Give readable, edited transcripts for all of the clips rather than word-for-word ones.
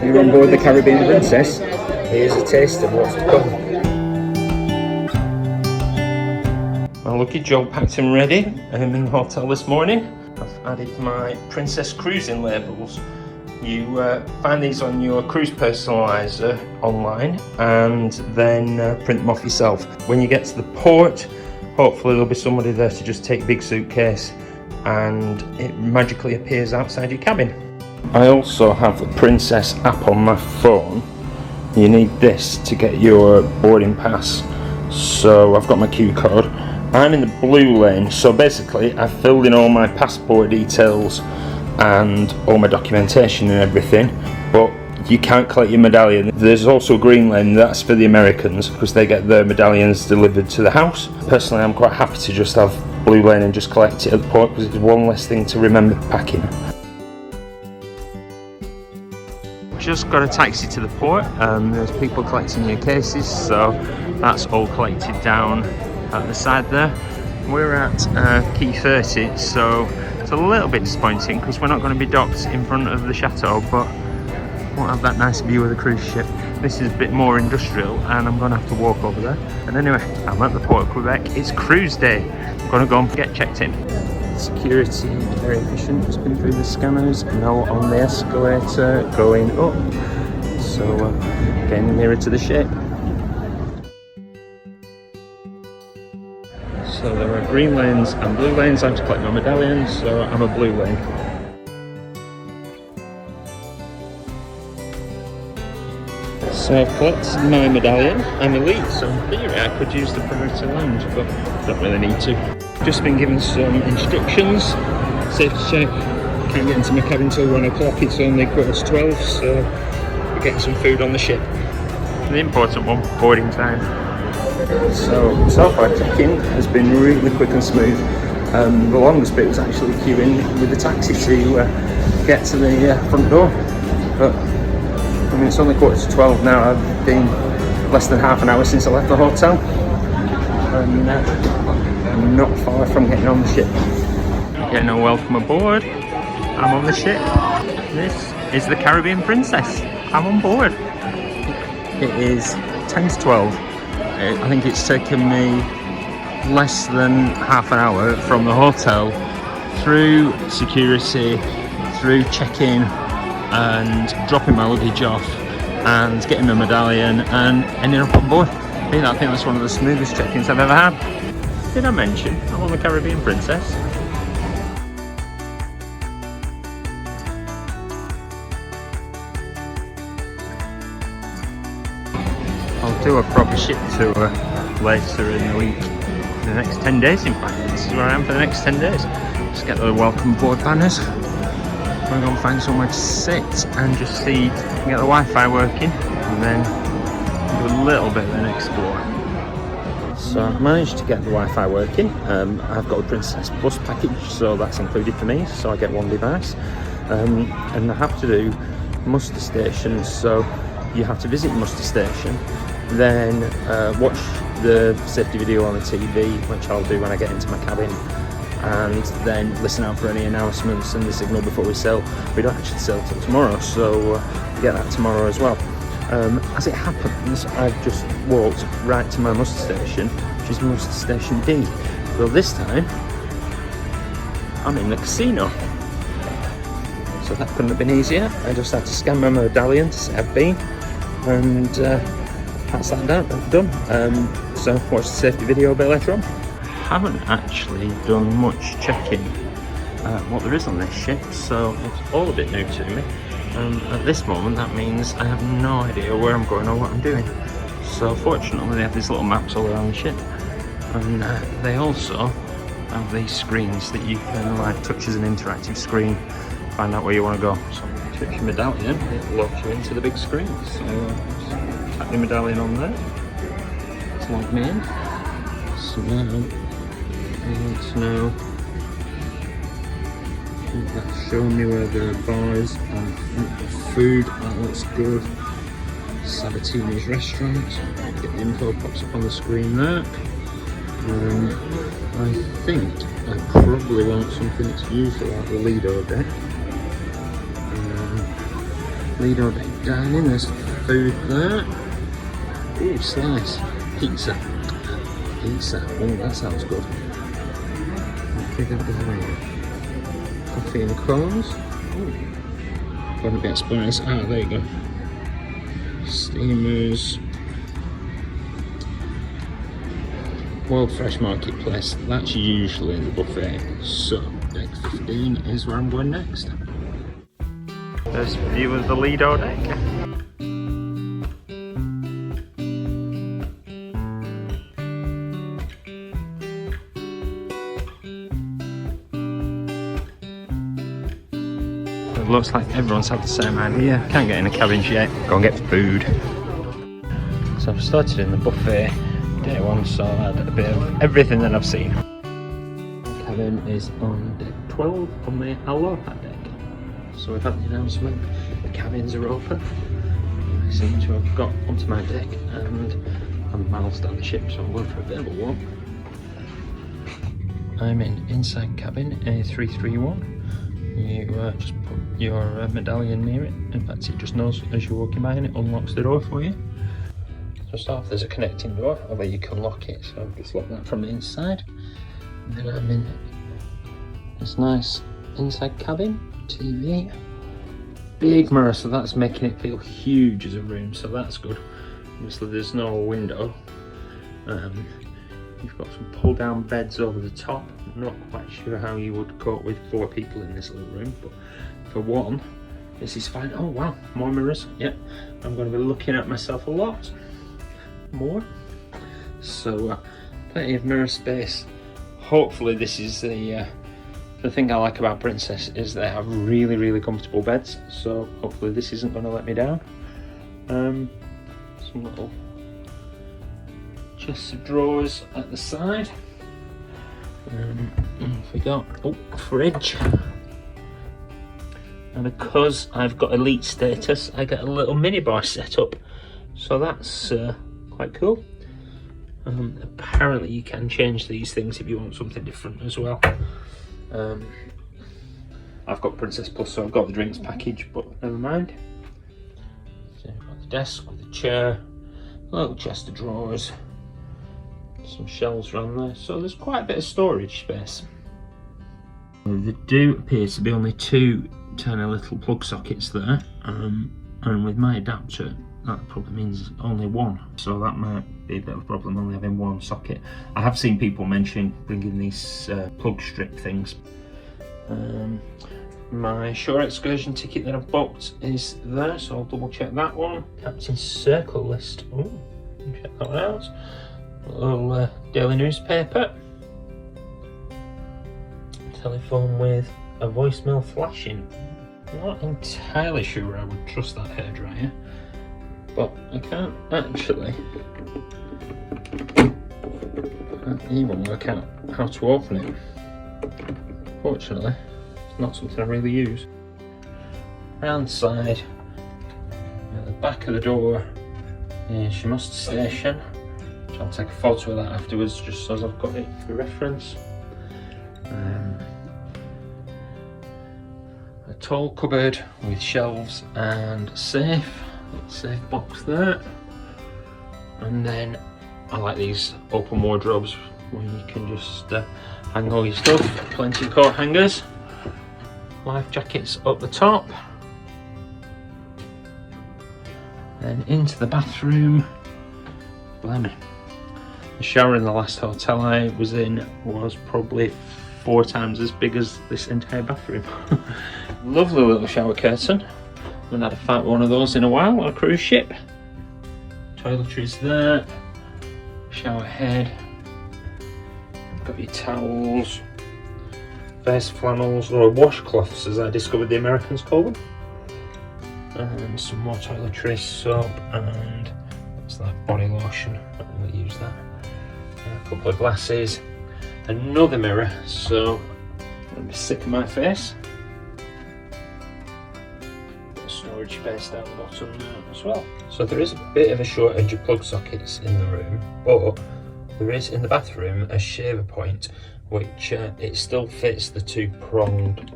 You're on board the Caribbean Princess. Here's a taste of what's to come. My lucky Joe packed him ready. I'm in the hotel this morning. I've added my Princess Cruising labels. You find these on your cruise personalizer online and then print them off yourself. When you get to the port, hopefully there'll be somebody there to just take a big suitcase and it magically appears outside your cabin. I also have the Princess app on my phone. You need this to get your boarding pass. So I've got my Q code. I'm in the blue lane, so basically I've filled in all my passport details and all my documentation and everything, but you can't collect your medallion. There's also a green lane, that's for the Americans because they get their medallions delivered to the house. Personally, I'm quite happy to just have blue lane and just collect it at the port because it's one less thing to remember packing. Just got a taxi to the port. There's people collecting your cases, so that's all collected down at the side there. We're at Key 30, so it's a little bit disappointing because we're not going to be docked in front of the chateau, but won't have that nice view of the cruise ship. This is a bit more industrial and I'm going to have to walk over there. And anyway, I'm at the port of Quebec. It's cruise day. I'm going to go and get checked in. Security, very efficient, just been through the scanners, now on the escalator going up, so getting nearer to the ship. So there are green lanes and blue lanes. I have to collect my medallions, so I'm a blue lane. So I've collected my medallion. I'm elite, so in theory I could use the priority lounge, but don't really need to. Just been given some instructions. Safety check. Can't get into my cabin till 1 o'clock. It's only 12:15, so we're getting some food on the ship. The important one, boarding time. So far check-in has been really quick and smooth. The longest bit was actually queuing with the taxi to get to the front door. But I mean, it's only 11:45 now. I've been less than half an hour since I left the hotel, and I'm not far from getting on the ship. Getting a welcome aboard. I'm on the ship. This is the Caribbean Princess. I'm on board. It is 10 to 12. I think it's taken me less than half an hour from the hotel through security, through check-in and dropping my luggage off and getting a medallion and ending up on board. I think that's one of the smoothest check-ins I've ever had. Did I mention I'm on the Caribbean Princess? I'll do a proper ship tour later in the week. The next 10 days, in fact. This is where I am for the next 10 days. Just get the welcome board banners. We're going to find somewhere to sit and just see, get the Wi-Fi working, and then do a little bit of an explore. So I've managed to get the Wi-Fi working. I've got the Princess Plus package, so that's included for me, so I get one device. And I have to do muster stations, so you have to visit the muster station, then watch the safety video on the TV, which I'll do when I get into my cabin, and then listen out for any announcements and the signal before we sail. We don't actually sail till tomorrow, so we get that tomorrow as well. As it happens, I've just walked right to my muster station, which is muster station D. Well, this time I'm in the casino, so that couldn't have been easier. I just had to scan my medallion to say I've been, and that's that done. So watch the safety video a bit later on. Haven't actually done much checking what there is on this ship, so it's all a bit new to me. At this moment, that means I have no idea where I'm going or what I'm doing. So fortunately, they have these little maps all around the ship, and they also have these screens that you can like touch as an interactive screen, find out where you want to go. So if you touch your medallion, it locks you into the big screen. So just tap your medallion on there. It's logged me in. So now I want to know. That's showing me where there are bars and food. That looks good. Sabatini's restaurant. Get the info pops up on the screen there. I think I probably want something that's usually like the Lido deck. Lido deck dining. There's food there. Ooh, slice. Pizza. Pizza. Oh, that sounds good. Coffee and cones. Got a bit of spice. Ah, there you go. Steamers. World Fresh Marketplace. That's usually in the buffet. So, deck 15 is where I'm going next. There's a view of the Lido deck. It looks like everyone's had the same idea. Can't get in the cabins yet. Go and get food. So I've started in the buffet. Day one, so I had a bit of everything that I've seen. The cabin is on deck 12 on the Aloha deck. So we've had the announcement, the cabins are open. I seem to have got onto my deck and I'm miles down the ship, so I'm going for a bit of a walk. I'm in inside cabin A331. You just put your medallion near it. In fact, it just knows as you're walking by and it unlocks the door for you. Just off there's a connecting door, although you can lock it, so just lock that from the inside. And then I'm in this nice inside cabin, TV, big mirror, so that's making it feel huge as a room, so that's good. Obviously there's no window. You've got some pull down beds over the top. I'm not quite sure how you would cope with 4 people in this little room, but for one, this is fine. Oh wow, more mirrors, yeah. I'm going to be looking at myself a lot more, so plenty of mirror space. Hopefully this is the thing I like about Princess is they have really comfortable beds, so hopefully this isn't going to let me down. Some little chests of drawers at the side. We got fridge, and because I've got elite status I get a little minibar set up, so that's quite cool. Apparently you can change these things if you want something different as well. I've got Princess Plus, so I've got the drinks package, but never mind. So I've got the desk with a chair, a little chest of drawers, some shelves around there, so there's quite a bit of storage space. There do appear to be only 2 tiny little plug sockets there, and with my adapter that probably means only 1, so that might be a bit of a problem, only having 1 socket. I have seen people mention bringing these plug strip things. My shore excursion ticket that I've booked is there, so I'll double check that one. Captain's Circle list, oh, check that one out. A little daily newspaper. Telephone with a voicemail flashing. I'm not entirely sure I would trust that hairdryer, but I can't actually even work out how to open it. Fortunately, it's not something I really use. Round side, at the back of the door is your muster station. I'll take a photo of that afterwards just so I've got it for reference. A tall cupboard with shelves and safe box there. And then I like these open wardrobes where you can just hang all your stuff. Plenty of coat hangers, life jackets up the top. Then into the bathroom. Blimey. The shower in the last hotel I was in was probably 4 times as big as this entire bathroom. Lovely little shower curtain. Haven't had a fat one of those in a while on a cruise ship. Toiletries there. Shower head. Got your towels. Face flannels, or washcloths as I discovered the Americans call them. And some more toiletries, soap, and what's that, body lotion. I don't really use that. A couple of glasses, another mirror, so I'm going to be sick of my face. Bit of storage space down the bottom there as well. So there is a bit of a shortage of plug sockets in the room, but there is in the bathroom a shaver point, which it still fits the 2-pronged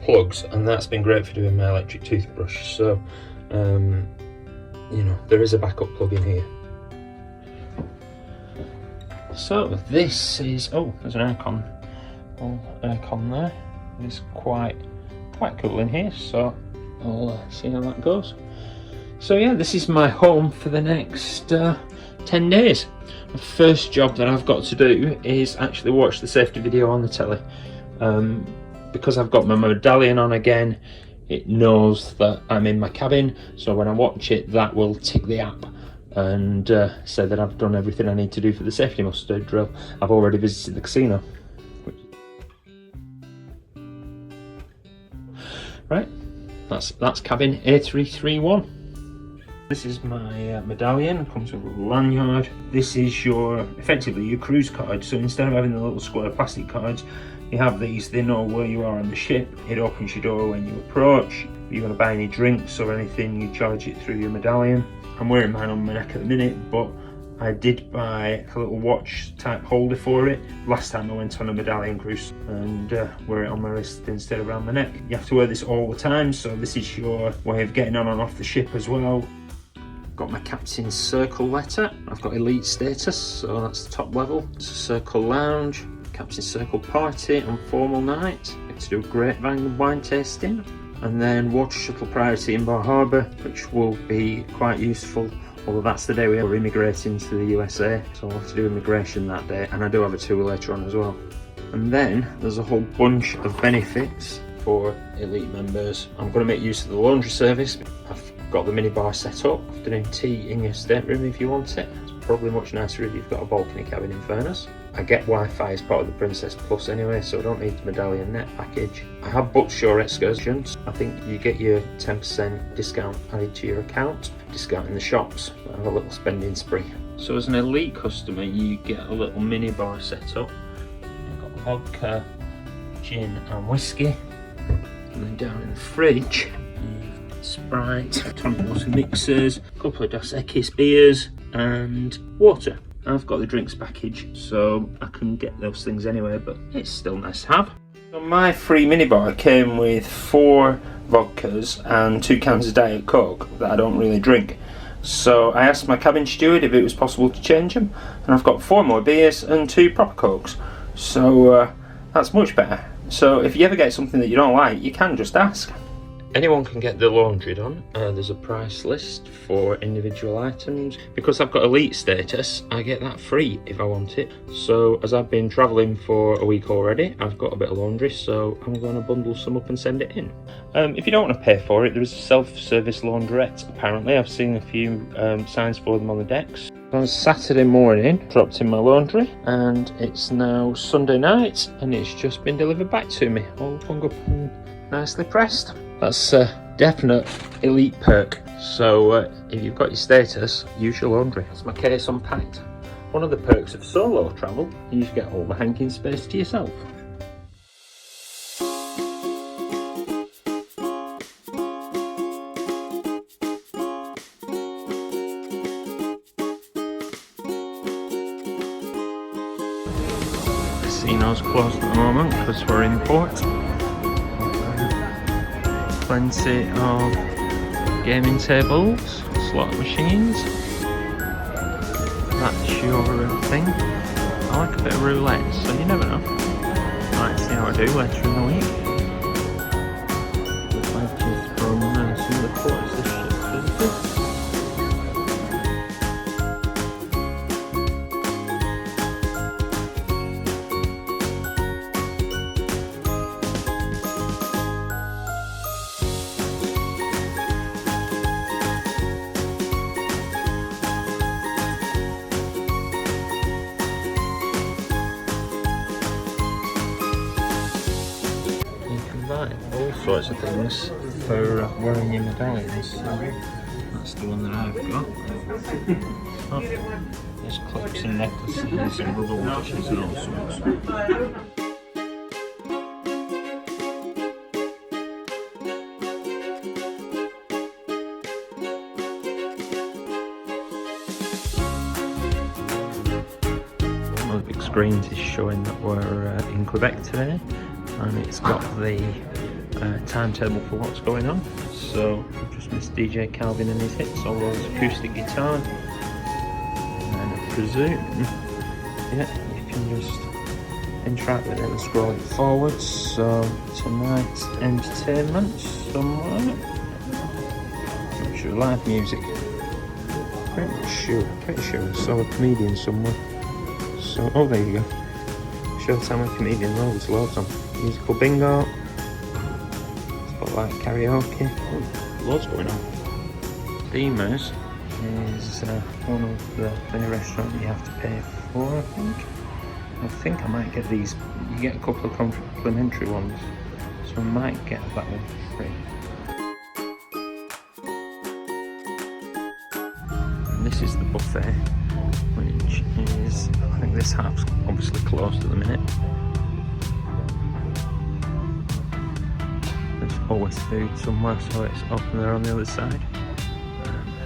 plugs, and that's been great for doing my electric toothbrush. So you know, there is a backup plug in here. So this is, oh, there's an aircon, aircon there. It's quite cool in here, so I'll see how that goes. So yeah, this is my home for the next 10 days. The first job that I've got to do is actually watch the safety video on the telly. Because I've got my medallion on again, it knows that I'm in my cabin, so when I watch it, that will tick the app and say that I've done everything I need to do for the safety muster drill. I've already visited the casino. Right, that's cabin A331. This is my medallion. It comes with a little lanyard. This is effectively your cruise card. So instead of having the little square plastic cards, you have these. They know where you are on the ship. It opens your door when you approach. If you're going to buy any drinks or anything, you charge it through your medallion. I'm wearing mine on my neck at the minute, but I did buy a little watch type holder for it last time I went on a medallion cruise, and wear it on my wrist instead of around my neck. You have to wear this all the time, so this is your way of getting on and off the ship as well. Got my captain's circle letter. I've got elite status, so that's the top level. It's a circle lounge, captain's circle party and formal night. Get to do a grapevine wine tasting, and then water shuttle priority in Bar Harbour, which will be quite useful. Although that's the day we're immigrating to the USA, so I'll have to do immigration that day, and I do have a tour later on as well. And then there's a whole bunch of benefits for elite members. I'm going to make use of the laundry service. I've got the minibar set up, afternoon tea in your stateroom if you want it. It's probably much nicer if you've got a balcony cabin, in fairness. I get Wi-Fi as part of the Princess Plus anyway, so I don't need the Medallion net package. I have booked your excursions. I think you get your 10% discount added to your account, discount in the shops. I have a little spending spree. So as an elite customer, you get a little mini bar set up. You've got vodka, gin and whiskey. And then down in the fridge, you've got Sprite, tonic water mixers, a couple of Dos Equis beers and water. I've got the drinks package, so I can get those things anyway, but it's still nice to have. So my free minibar came with 4 vodkas and 2 cans of Diet Coke that I don't really drink. So I asked my cabin steward if it was possible to change them, and I've got 4 more beers and 2 proper Cokes. So that's much better. So if you ever get something that you don't like, you can just ask. Anyone can get the laundry done. There's a price list for individual items. Because I've got elite status, I get that free if I want it. So as I've been travelling for a week already, I've got a bit of laundry, so I'm going to bundle some up and send it in. If you don't want to pay for it, there is a self-service laundrette apparently. I've seen a few signs for them on the decks. On Saturday morning, dropped in my laundry, and it's now Sunday night, and it's just been delivered back to me, all hung up and nicely pressed. That's a definite elite perk. So if you've got your status, use your laundry. That's my case unpacked. One of the perks of solo travel, you just get all the hanking space to yourself. Casino's closed at the moment because we're in port. Plenty of gaming tables, slot machines. That's your thing. I like a bit of roulette, so you never know. Might see how I do later in the week. Pledges from some of the ports this ship visitors. All sorts of things for wearing your medallions. So that's the one that I've got. Oh, there's clips and necklaces and rubber watches and all sorts. One of the big screens is showing that we're in Quebec today. And it's got the timetable for what's going on. So I've just missed DJ Calvin and his hits, all those acoustic guitars. And I presume, yeah, you can just interact with it and scroll it forwards. So tonight's entertainment somewhere. I'm sure live music. Pretty sure I saw a comedian somewhere. So, oh, there you go. Showtime with comedian, there's loads on. Musical bingo. Spotlight karaoke. Oh, loads going on. Beamers is one of the many restaurants you have to pay for, I think. I think I might get these. You get a couple of complimentary ones. So I might get that one for free. This is the buffet, which is, I think this half's obviously closed at the minute. There's always food somewhere, so it's open there on the other side.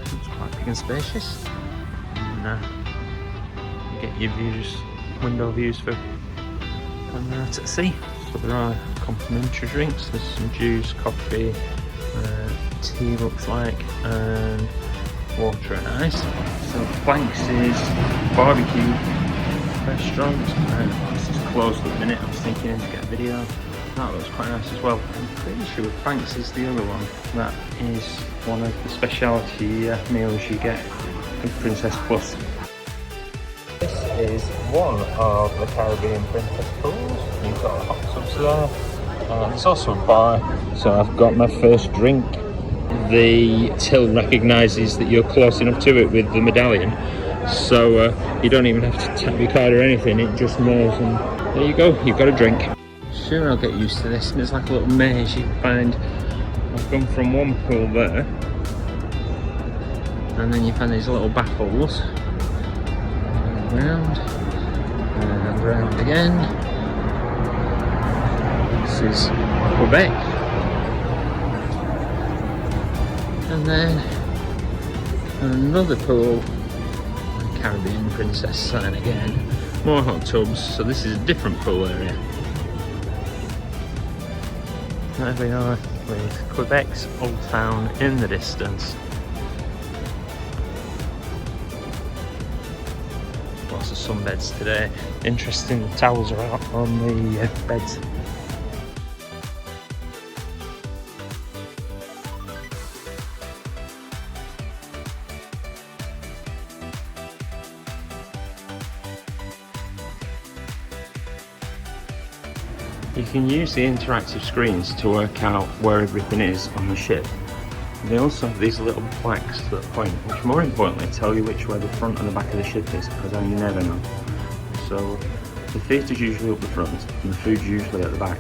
It's quite big and spacious. And you get your views, window views for going out at sea. So there are complimentary drinks. There's some juice, coffee, tea looks like, and water and ice. So Planks is barbecue restaurant. This is closed at the minute. I was thinking to get a video. That looks quite nice as well. I'm pretty sure Planks is the other one. That is one of the specialty meals you get in Princess Plus. This is one of the Caribbean Princess pools. You've got hot tubs there. There's also a bar. So I've got my first drink. The till recognises that you're close enough to it with the medallion, so you don't even have to tap your card or anything, it just knows, and there you go, you've got a drink. Sure, I'll get used to this. And it's like a little maze you find. I've gone from one pool there, and then you find these little baffles, and round again. This is Quebec. And then another pool, Caribbean Princess sign again, more hot tubs, so this is a different pool area. There we are with Quebec's Old Town in the distance. Lots of sunbeds today. Interesting, the towels are out on the beds. You can use the interactive screens to work out where everything is on the ship. They also have these little plaques that point, which more importantly tell you which way the front and the back of the ship is, because you never know. So the theatre's usually up the front and the food's usually at the back.